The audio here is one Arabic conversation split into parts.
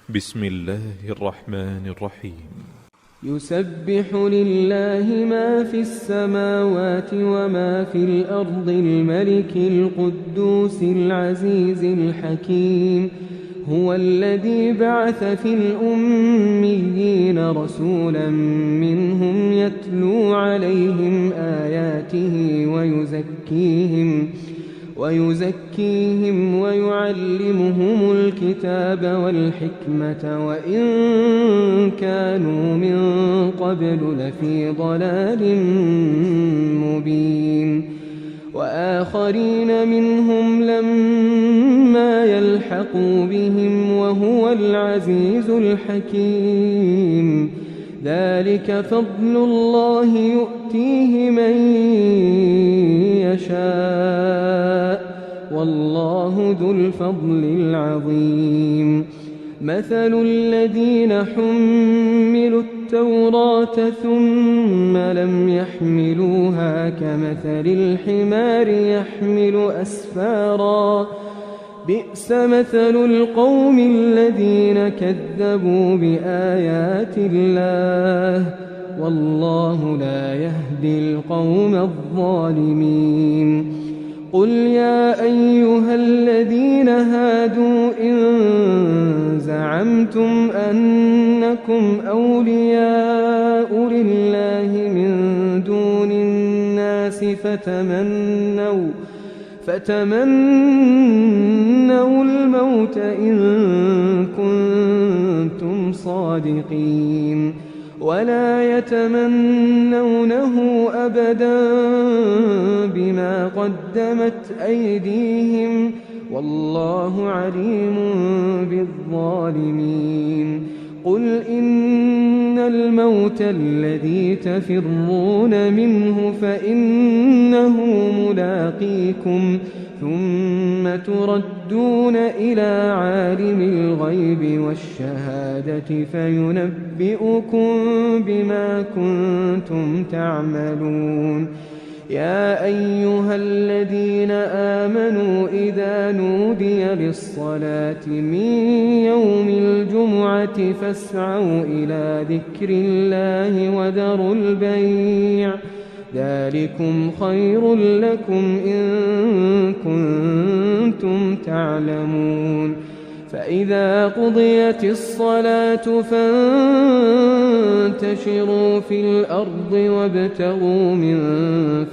بسم الله الرحمن الرحيم. يسبح لله ما في السماوات وما في الأرض الملك القدوس العزيز الحكيم. هو الذي بعث في الأميين رسولا منهم يتلو عليهم آياته ويزكيهم ويعلمهم الكتاب والحكمة وإن كانوا من قبل لفي ضلال مبين. وآخرين منهم لما يلحقوا بهم وهو العزيز الحكيم. ذلك فضل الله يؤتيه من يشاء والله ذو الفضل العظيم. مثل الذين حملوا التوراة ثم لم يحملوها كمثل الحمار يحمل أسفارا بئس مثل القوم الذين كذبوا بآيات الله والله لا يهدي القوم الظالمين. قل يا أيها الذين هادوا إن زعمتم أنكم أولياء لله من دون الناس فتمنوا الموت إن كنتم صادقين ولا يتمنونه أبدا بما قدمت أيديهم والله عليم بالظالمين. قل إن الموت الذي تفرون منه فإنه ملاقيكم ثم تردون إلى عالم الغيب والشهادة فينبئكم بما كنتم تعملون. يا أيها الذين آمنوا إذا نودي للصلاة من يوم الجمعة فاسعوا إلى ذكر الله وذروا البيع ذلكم خير لكم إن كنتم تعلمون. فإذا قضيت الصلاة فانتشروا في الأرض وابتغوا من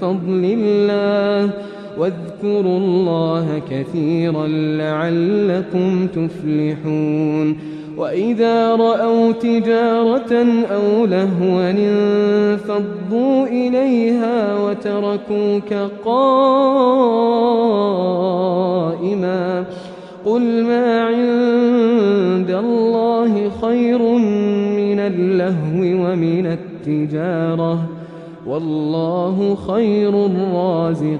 فضل الله واذكروا الله كثيرا لعلكم تفلحون. وإذا رأوا تجارة أو لهوا انفضوا إليها وتركوك قائما قل ما عند الله خير من اللهو ومن التجارة والله خير الرازقين.